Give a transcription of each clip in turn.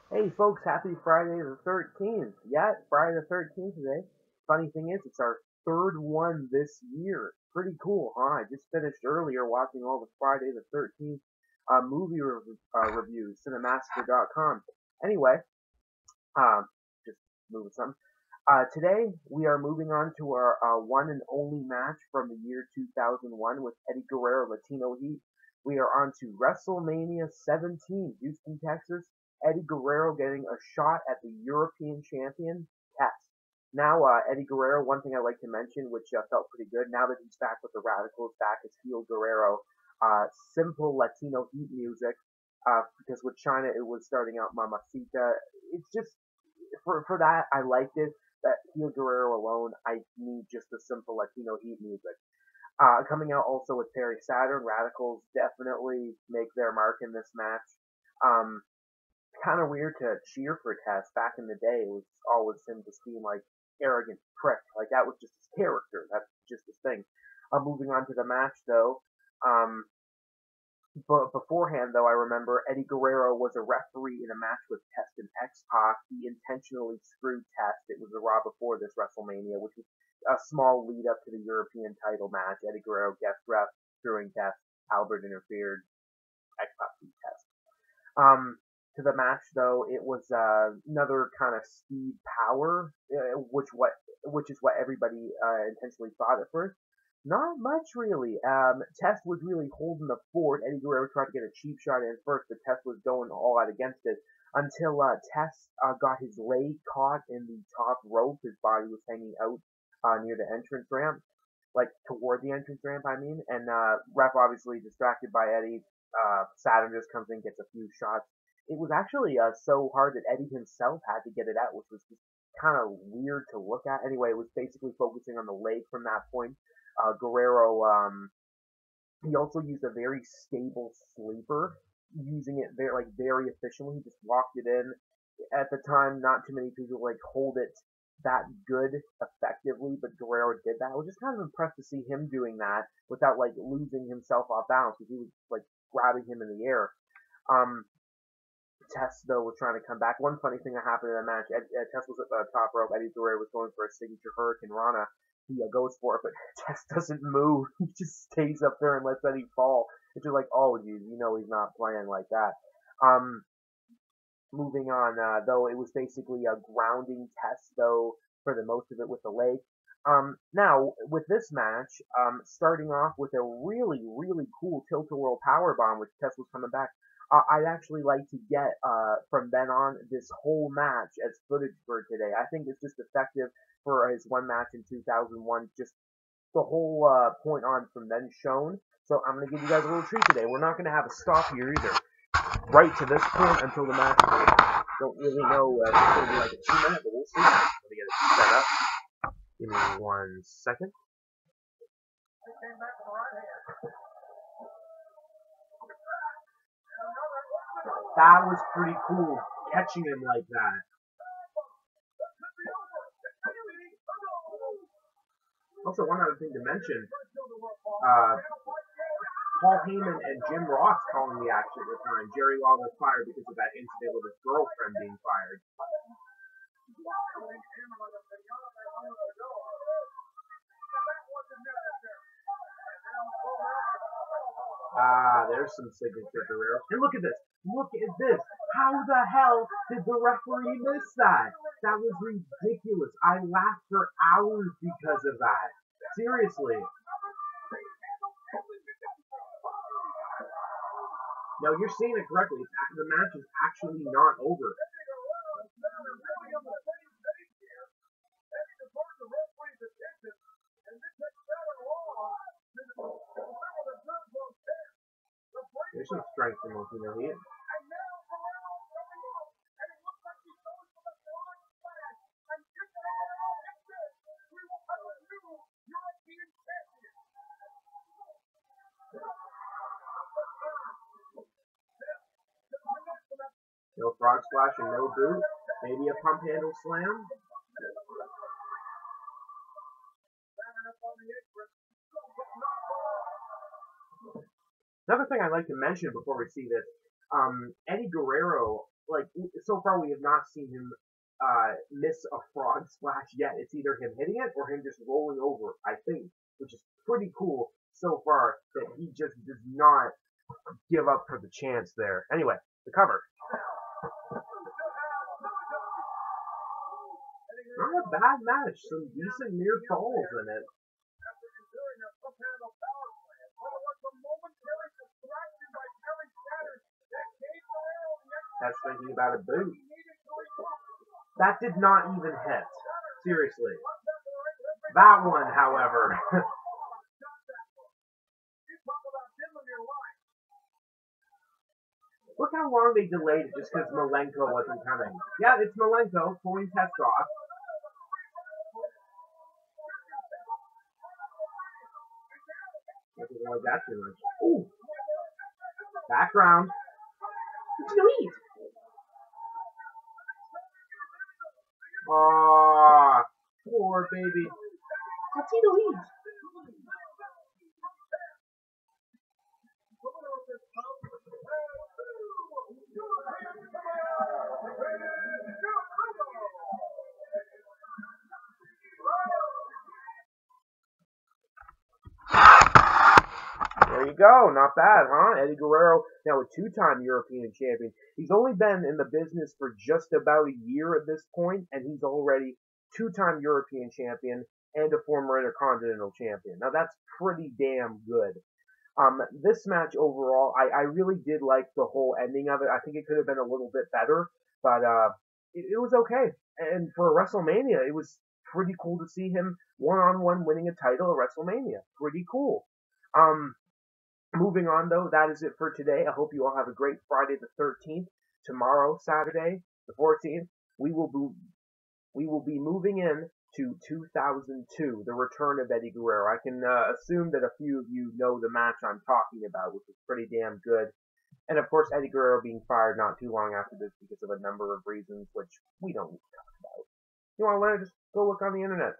Hey folks, happy Friday the 13th. Yeah, it's Friday the 13th today. Funny thing is, it's our third one this year. Pretty cool, huh? I just finished earlier watching all the Friday the 13th movie reviews, cinemassacre.com. Anyway, um, just moving something. Today, we are moving on to our one and only match from the year 2001 with Eddie Guerrero Latino Heat. We are on to WrestleMania 17, Houston, Texas. Eddie Guerrero getting a shot at the European champion, Test. Now, Eddie Guerrero, one thing I like to mention, which felt pretty good, now that he's back with the Radicals, back as heel Guerrero, simple Latino Heat music, because with China it was starting out Mamacita. It's just, for that, I liked it. That Heel Guerrero alone, I need just the simple Latino Heat music. Coming out also with Perry Saturn, Radicals definitely make their mark in this match. Um, Kind of weird to cheer for Test. Back in the day, it was always him just being like arrogant prick. Like that was just his character. That's just his thing. Moving on to the match though. Um, but beforehand, though, I remember Eddie Guerrero was a referee in a match with Test and X-Pac. He intentionally screwed Test. It was the Raw before this WrestleMania, which was a small lead up to the European title match. Eddie Guerrero guest ref, screwing Test. Albert interfered. X-Pac beat Test. Um, to the match though, it was another kind of speed power, which is what everybody intentionally thought at first. Not much really. Test was really holding the fort. Eddie Guerrero tried to get a cheap shot in first, but Test was going all out against it until Test got his leg caught in the top rope. His body was hanging out near the entrance ramp, like toward the entrance ramp, I mean. And ref obviously distracted by Eddie. Saturn just comes in, gets a few shots. It was actually so hard that Eddie himself had to get it out, which was just kind of weird to look at. Anyway, it was basically focusing on the leg from that point. Guerrero, he also used a very stable sleeper, using it very efficiently. He just walked it in. At the time, not too many people like hold it that good effectively, but Guerrero did that. I was just kind of impressed to see him doing that without like losing himself off balance because he was like grabbing him in the air. Um, Tess though was trying to come back. One funny thing that happened in that match, Tess was at the top rope. Eddie Guerrero was going for a signature Hurricane Rana. He goes for it, but Tess doesn't move. He just stays up there and lets Eddie fall. It's just like, oh, geez, he's not playing like that. Um, Moving on, though, it was basically a grounding test, though, for the most of it with the leg. Now, with this match, starting off with a really, really cool tilt-a-whirl powerbomb, which Tess was coming back. I'd actually like to get, from then on, this whole match as footage for today. I think it's just effective for his one match in 2001, just the whole point on from then shown. So I'm going to give you guys a little treat today. We're not going to have a stop here either right to this point until the match. Don't really know if it's going to be like a 2 minute, but we'll see. Let me get it set up. Give me 1 second. That was pretty cool, catching him like that. Also, one other thing to mention, uh, Paul Heyman and Jim Ross calling the action at the time. Jerry Lawler fired because of that incident with his girlfriend being fired. There's some signature Guerrero. And look at this. Look at this. How the hell did the referee miss that? That was ridiculous. I laughed for hours because of that. Seriously. No, you're seeing it correctly. The match is actually not over. There's some strength in Latino Heat. No frog splash and no boot. Maybe a pump handle slam. Another thing I'd like to mention before we see this, Eddie Guerrero like, so far we have not seen him miss a frog splash yet. It's either him hitting it or him just rolling over, I think, which is pretty cool so far that he just does not give up for the chance there. Anyway, the cover. Not a bad match. Some decent near falls in it. That's thinking about a boot. That did not even hit. Seriously. That one, however. Look how long they delayed it just because Malenko wasn't coming. Yeah, it's Malenko pulling test off. I don't like that too much. Ooh. Background. What you eat? Aww. Poor baby. What's he to eat? There you go. Not bad, huh? Eddie Guerrero, now a two-time European champion. He's only been in the business for just about a year at this point, and he's already two-time European champion and a former Intercontinental champion. Now that's pretty damn good. This match overall, I really did like the whole ending of it. I think it could have been a little bit better, but it was okay. And for WrestleMania, it was pretty cool to see him one-on-one winning a title at WrestleMania. Pretty cool. Moving on though, that is it for today. I hope you all have a great Friday the 13th. Tomorrow, Saturday, the 14th, we will be moving in to 2002, the return of Eddie Guerrero. I can assume that a few of you know the match I'm talking about, which is pretty damn good. And of course, Eddie Guerrero being fired not too long after this because of a number of reasons, which we don't need to talk about. You want to learn? Just go look on the internet.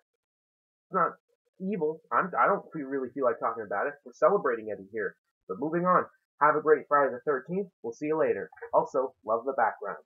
It's not evil. I don't really feel like talking about it. We're celebrating Eddie here. But moving on. Have a great Friday the 13th. We'll see you later. Also, love the background.